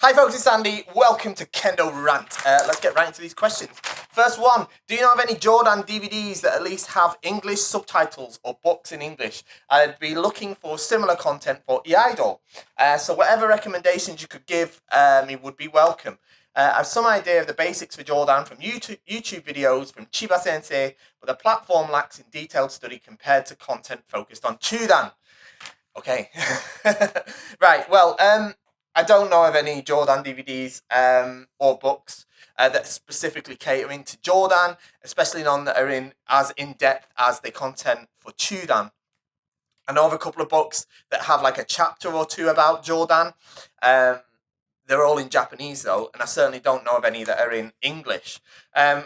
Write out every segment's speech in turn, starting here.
Hi folks, it's Andy. Welcome to Kendo RANT. Let's get right into these questions. First one, do you know of any Jordan DVDs that at least have English subtitles or books in English? I'd be looking for similar content for Iaido. So whatever recommendations you could give me would be welcome. I have some idea of the basics for Jordan from YouTube videos from Chiba Sensei, but the platform lacks in detailed study compared to content focused on Chudan. Okay. Right, well, I don't know of any Jordan DVDs or books that specifically catering to Jordan, especially none that are as in-depth as the content for Chudan. I know of a couple of books that have like a chapter or two about Jordan. They're all in Japanese though, and I certainly don't know of any that are in English. I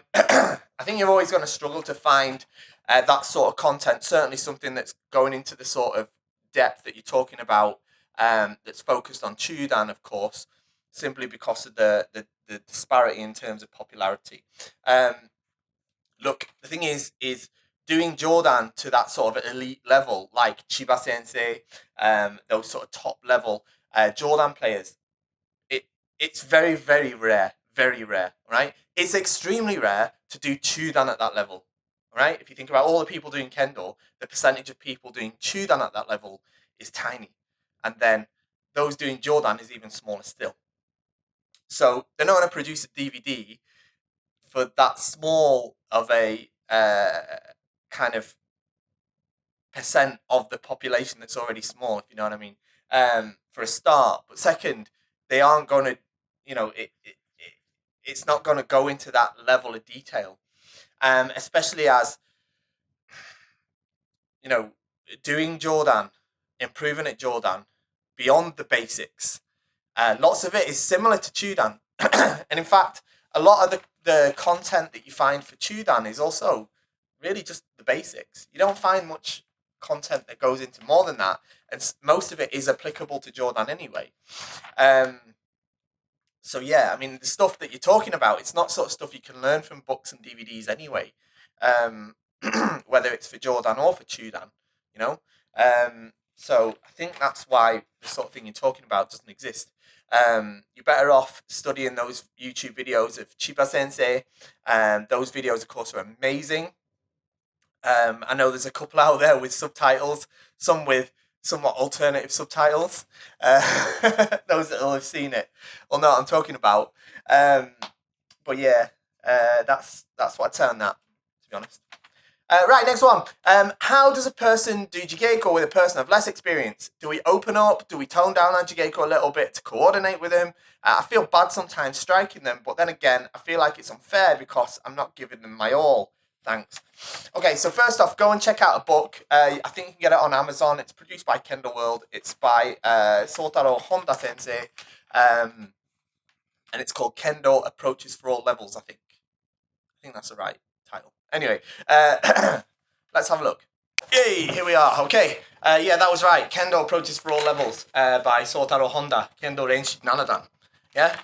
think you're always going to struggle to find that sort of content, certainly something that's going into the sort of depth that you're talking about, that's focused on Chudan, of course, simply because of the disparity in terms of popularity. Look, the thing is doing Jordan to that sort of elite level, like Chiba Sensei, those sort of top level Jordan players, it's very, very rare, right? It's extremely rare to do Chudan at that level, right? If you think about all the people doing Kendo, the percentage of people doing Chudan at that level is tiny. And then those doing Jordan is even smaller still. So they're not going to produce a DVD for that small of a kind of percent of the population that's already small, if you know what I mean, for a start. But second, they aren't going to, it's not going to go into that level of detail, especially as, doing Jordan, improving at Jordan beyond the basics. Lots of it is similar to Chudan. And in fact, a lot of the content that you find for Chudan is also really just the basics. You don't find much content that goes into more than that. And most of it is applicable to Jordan anyway. So yeah, I mean, the stuff that you're talking about, it's not sort of stuff you can learn from books and DVDs anyway. Whether it's for Jordan or for Chudan, So I think that's why the sort of thing you're talking about doesn't exist. You're better off studying those YouTube videos of Chiba Sensei. Those videos, of course, are amazing. I know there's a couple out there with subtitles, some with somewhat alternative subtitles. Those that will have seen it will know what I'm talking about. But yeah, that's what I'd say on that, to be honest. Right, next one. How does a person do Jigeiko with a person of less experience? Do we open up? Do we tone down on Jigeiko a little bit to coordinate with them? I feel bad sometimes striking them, but then again, I feel like it's unfair because I'm not giving them my all. Thanks. Okay, so first off, go and check out a book. I think you can get it on Amazon. It's produced by Kendo World. It's by Sotaro Honda Sensei. And it's called Kendo Approaches for All Levels, I think. I think that's the right title. Anyway, let's have a look. Yay, here we are. Okay, yeah, that was right. Kendo Approaches for All Levels by Sotaro Honda, Kendo Renshi Nanadan. Yeah,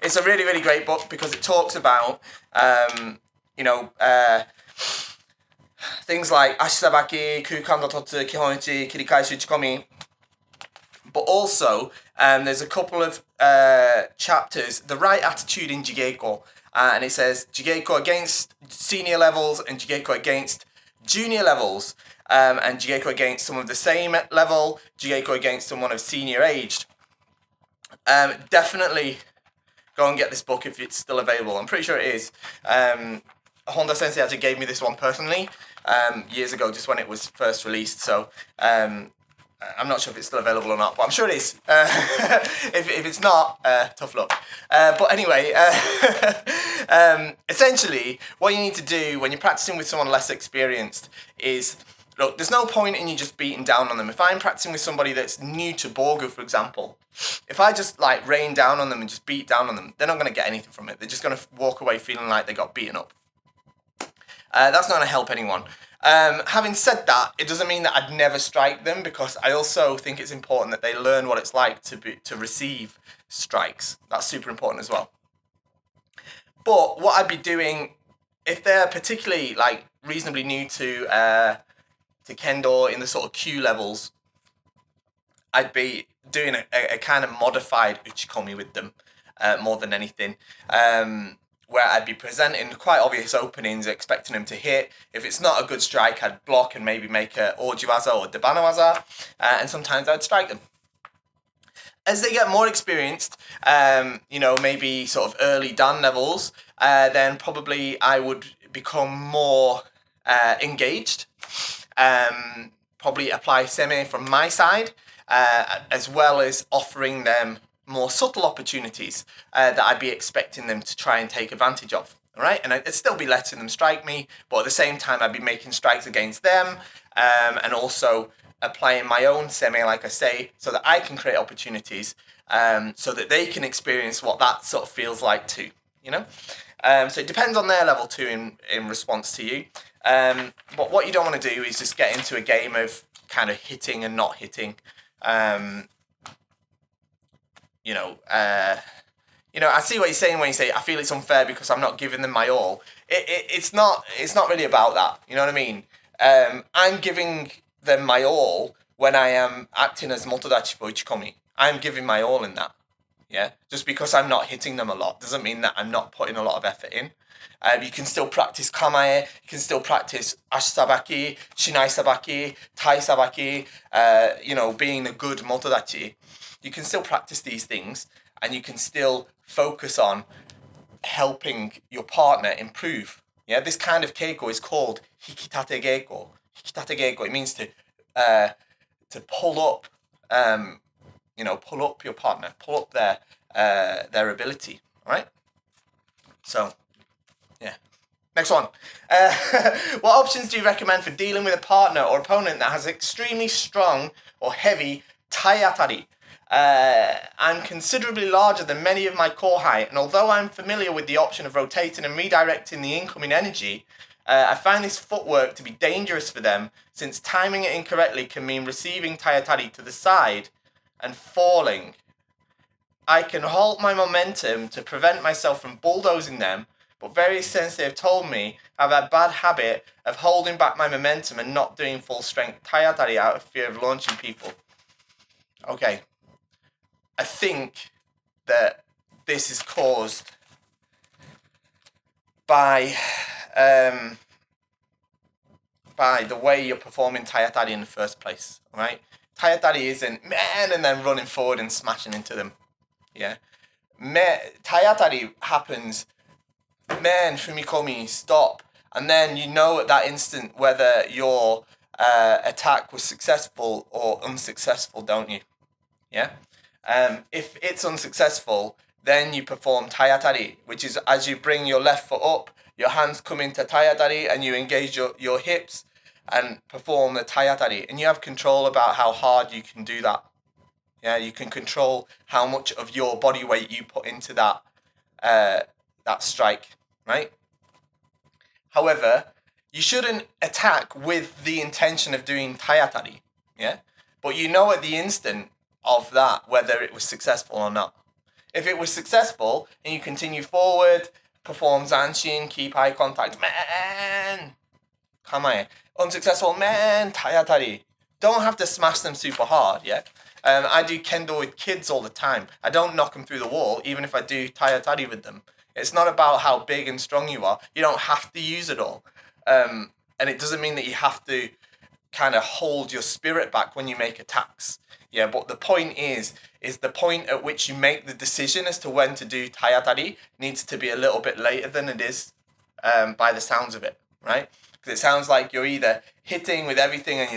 it's a really, really great book because it talks about, things like Ashisabaki, Kukan no Totsu, Kihonichi, Kirikaishu Uchikomi. But also, there's a couple of chapters, The Right Attitude in Jigeiko. And it says Jigeiko against senior levels and Jigeiko against junior levels. And Jigeiko against someone of the same level, Jigeiko against someone of senior aged. Definitely go and get this book if it's still available. I'm pretty sure it is. Honda Sensei actually gave me this one personally years ago, just when it was first released. So I'm not sure if it's still available or not, but I'm sure it is. If it's not, tough luck. But anyway, essentially, what you need to do when you're practicing with someone less experienced is, look, there's no point in you just beating down on them. If I'm practicing with somebody that's new to Borgu, for example, if I just rain down on them and just beat down on them, they're not going to get anything from it. They're just going to walk away feeling like they got beaten up. That's not going to help anyone. Having said that, it doesn't mean that I'd never strike them, because I also think it's important that they learn what it's like to receive strikes. That's super important as well. But what I'd be doing, if they're particularly reasonably new to Kendo in the sort of Q levels, I'd be doing a kind of modified uchikomi with them more than anything. Where I'd be presenting quite obvious openings, expecting them to hit. If it's not a good strike, I'd block and maybe make a ojiwaza or debanawaza, and sometimes I'd strike them. As they get more experienced, maybe sort of early Dan levels, then probably I would become more engaged. Probably apply seme from my side, as well as offering them more subtle opportunities that I'd be expecting them to try and take advantage of. All right, and I'd still be letting them strike me, but at the same time, I'd be making strikes against them, and also applying my own semi, like I say, so that I can create opportunities, so that they can experience what that sort of feels like too. So it depends on their level too in response to you. But what you don't want to do is just get into a game of kind of hitting and not hitting. I see what you're saying when you say I feel it's unfair because I'm not giving them my all. It's not really about that. You know what I mean? I'm giving them my all when I am acting as motodachi for uchikomi. I'm giving my all in that. Yeah, just because I'm not hitting them a lot doesn't mean that I'm not putting a lot of effort in. You can still practice kamae, you can still practice ashi sabaki, shinai sabaki, tai sabaki, being a good motodachi. You can still practice these things, and you can still focus on helping your partner improve. Yeah, this kind of keiko is called hikitate geiko. Hikitate geiko, it means to pull up, pull up your partner, pull up their ability, all right? So, yeah. Next one. What options do you recommend for dealing with a partner or opponent that has extremely strong or heavy taiatari? I'm considerably larger than many of my core height, and although I'm familiar with the option of rotating and redirecting the incoming energy, I find this footwork to be dangerous for them, since timing it incorrectly can mean receiving taiatari to the side and falling. I can halt my momentum to prevent myself from bulldozing them, but various sensei have told me I have a bad habit of holding back my momentum and not doing full strength taiatari out of fear of launching people. Okay. I think that this is caused by the way you're performing taiatari in the first place, right? Taiatari isn't man and then running forward and smashing into them. Yeah, taiatari happens, man, fumikomi, stop, and then you know at that instant whether your attack was successful or unsuccessful, don't you? Yeah. If it's unsuccessful, then you perform taiatari, which is as you bring your left foot up, your hands come into taiatari, and you engage your hips and perform the taiatari, and you have control about how hard you can do that. Yeah, you can control how much of your body weight you put into that strike, right? However, you shouldn't attack with the intention of doing taiatari, yeah? But you know at the instant of that whether it was successful or not. If it was successful and you continue forward, perform zanshin, keep eye contact, man, kamae. Unsuccessful, man, taiatari. Don't have to smash them super hard, yeah? I do kendo with kids all the time. I don't knock them through the wall, even if I do taiatari with them. It's not about how big and strong you are. You don't have to use it all. And it doesn't mean that you have to kind of hold your spirit back when you make attacks. Yeah, but the point is the point at which you make the decision as to when to do taiatari needs to be a little bit later than it is by the sounds of it, right? Because it sounds like you're either hitting with everything and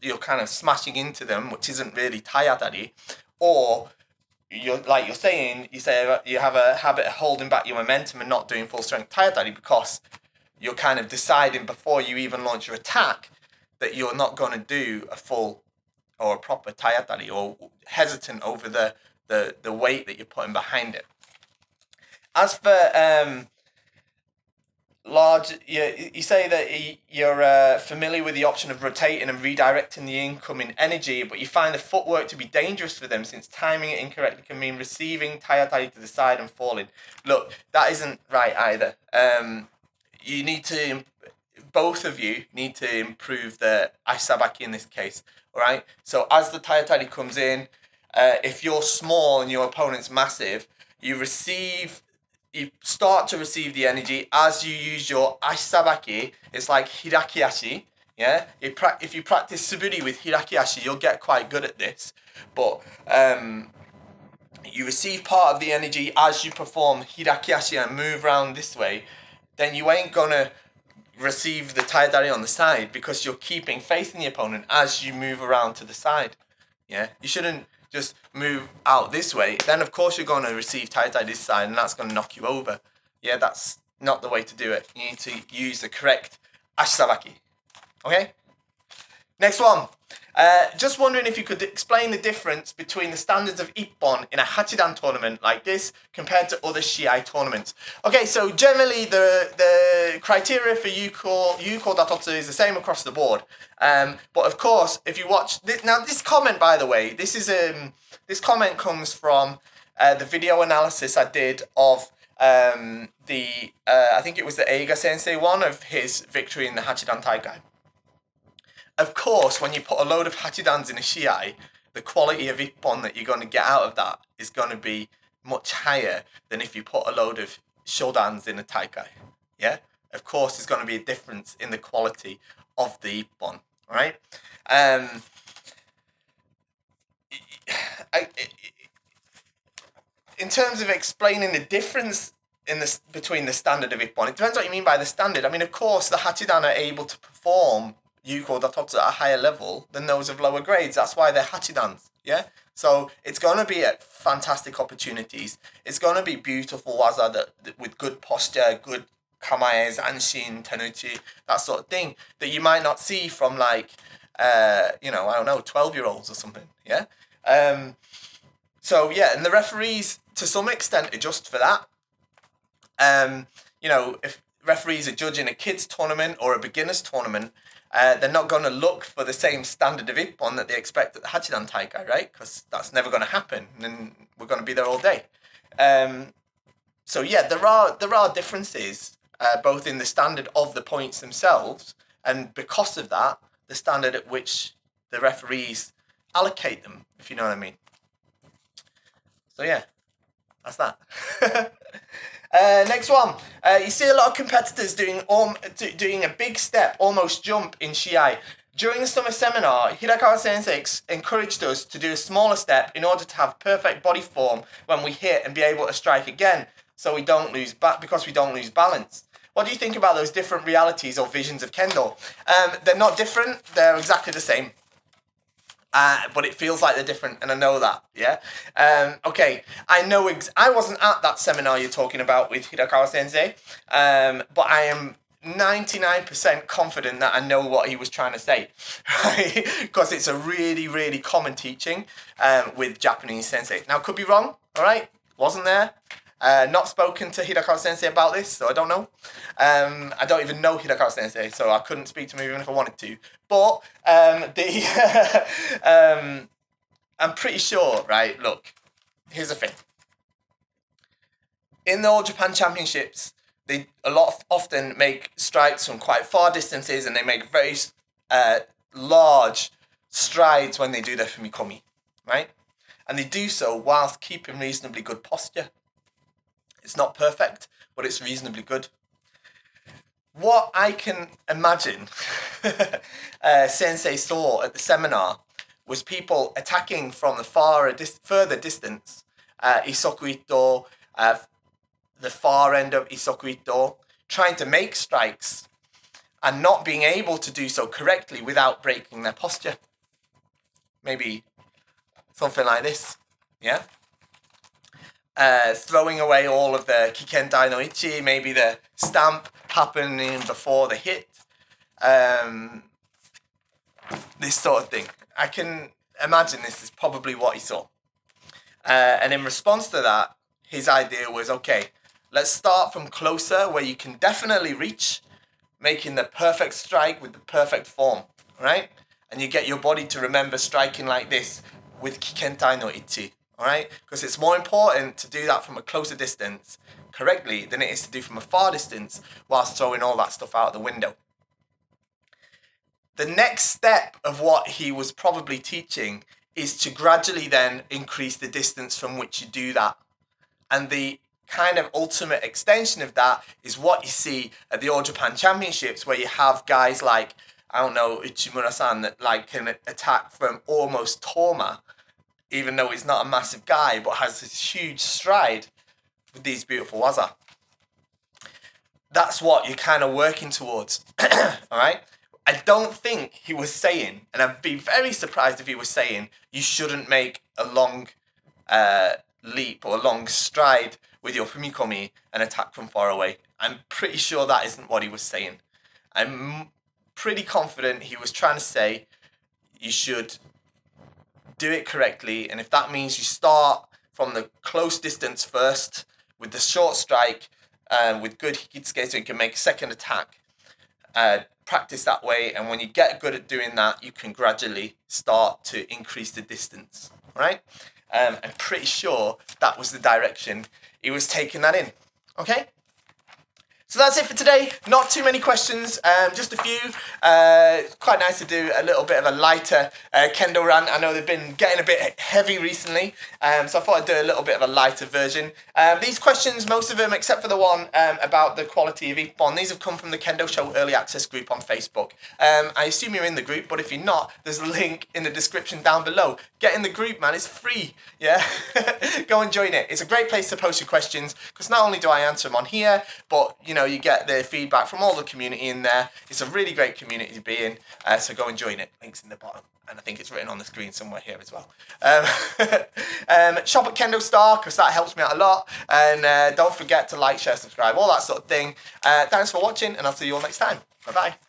you're kind of smashing into them, which isn't really taiatari, or you say you have a habit of holding back your momentum and not doing full strength taiatari because you're kind of deciding before you even launch your attack that you're not going to do a full or a proper taiatari, or hesitant over the weight that you're putting behind it. As for large, you say that you're familiar with the option of rotating and redirecting the incoming energy, but you find the footwork to be dangerous for them since timing it incorrectly can mean receiving taiatari to the side and falling. Look, that isn't right either. You need to, both of you need to improve the asabaki in this case, all right? So as the taiatari comes in, if you're small and your opponent's massive, you start to receive the energy as you use your asabaki. It's like hiraki ashi. Yeah, if you practice suburi with hiraki ashi, you'll get quite good at this. But you receive part of the energy as you perform hiraki ashi and move around this way. Then you ain't gonna receive the Taiatari on the side because you're keeping faith in the opponent as you move around to the side. Yeah, you shouldn't just move out this way. Then of course you're going to receive Taiatari this side and that's going to knock you over. Yeah, that's not the way to do it. You need to use the correct ashisabaki. Okay? Next one. Just wondering if you could explain the difference between the standards of Ippon in a Hachidan tournament like this compared to other Shiai tournaments. Okay, so generally the criteria for Yuko Datotsu is the same across the board. But of course, if you watch now, this comment, by the way, this comment comes from the video analysis I did of I think it was the Eiga Sensei one of his victory in the Hachidan Taikai. Of course, when you put a load of Hachidans in a Shiai, the quality of Ippon that you're going to get out of that is going to be much higher than if you put a load of Shodans in a Taikai. Yeah? Of course, there's going to be a difference in the quality of the Ippon. Right? In terms of explaining the difference between the standard of Ippon, it depends what you mean by the standard. I mean, of course, the Hachidan are able to perform Yuko Datotsu at a higher level than those of lower grades. That's why they're Hachidans, yeah? So it's going to be at fantastic opportunities. It's going to be beautiful waza with good posture, good kamae, anshin, tenuchi, that sort of thing that you might not see from like, 12-year-olds or something, yeah? So yeah, and the referees to some extent adjust for that. If referees are judging a kids tournament or a beginners tournament, they're not going to look for the same standard of Ippon that they expect at the Hachidan Taikai, right? Because that's never going to happen, and we're going to be there all day. So yeah, there are differences both in the standard of the points themselves, and because of that, the standard at which the referees allocate them, if you know what I mean. So yeah, that's that. Next one. You see a lot of competitors doing a big step, almost jump in Shiai. During the summer seminar, Hirakawa Sensei encouraged us to do a smaller step in order to have perfect body form when we hit and be able to strike again, so we don't lose balance. What do you think about those different realities or visions of Kendo? They're not different. They're exactly the same. But it feels like they're different, and I know that, yeah? Okay, I know I wasn't at that seminar you're talking about with Hirakawa Sensei, but I am 99% confident that I know what he was trying to say, right? Because it's a really, really common teaching with Japanese sensei. Now, could be wrong, all right? Wasn't there. Not spoken to Hirakawa Sensei about this, so I don't know. I don't even know Hirakawa Sensei, so I couldn't speak to him even if I wanted to. But I'm pretty sure, right? Look, here's the thing. In the All Japan Championships, they often make strikes from quite far distances, and they make very large strides when they do their fumikomi, right? And they do so whilst keeping reasonably good posture. It's not perfect, but it's reasonably good. What I can imagine Sensei saw at the seminar was people attacking from the further distance, Isoku Ito, the far end of Isoku Ito, trying to make strikes and not being able to do so correctly without breaking their posture. Maybe something like this, yeah? Throwing away all of the Kikentai no Ichi, maybe the stamp happening before the hit. This sort of thing. I can imagine this is probably what he saw. And in response to that, his idea was, okay, let's start from closer where you can definitely reach, making the perfect strike with the perfect form, right? And you get your body to remember striking like this with Kikentai no Ichi. Alright? Because it's more important to do that from a closer distance correctly than it is to do from a far distance whilst throwing all that stuff out the window. The next step of what he was probably teaching is to gradually then increase the distance from which you do that. And the kind of ultimate extension of that is what you see at the All Japan Championships, where you have guys like, I don't know, Uchimura-san, that like can attack from almost Toma, even though he's not a massive guy, but has this huge stride with these beautiful waza. That's what you're kind of working towards. All right? I don't think he was saying, and I'd be very surprised if he was saying, you shouldn't make a long leap or a long stride with your Fumikomi and attack from far away. I'm pretty sure that isn't what he was saying. I'm pretty confident he was trying to say you should do it correctly, and if that means you start from the close distance first with the short strike with good hikitsuke so you can make a second attack, practice that way, and when you get good at doing that, you can gradually start to increase the distance, right? I'm pretty sure that was the direction he was taking that in, okay? So that's it for today. Not too many questions, just a few. Quite nice to do a little bit of a lighter Kendo rant. I know they've been getting a bit heavy recently, so I thought I'd do a little bit of a lighter version. These questions, most of them, except for the one about the quality of Ippon, these have come from the Kendo Show Early Access group on Facebook. I assume you're in the group, but if you're not, there's a link in the description down below. Get in the group, man. It's free, yeah? Go and join it. It's a great place to post your questions, because not only do I answer them on here, but, you know, you get the feedback from all the community in there. It's a really great community to be in, so go and join it. Link's in the bottom, and I think it's written on the screen somewhere here as well. Shop at KendoStar, because that helps me out a lot, and don't forget to like, share, subscribe, all that sort of thing. Thanks for watching, and I'll see you all next time. Bye-bye.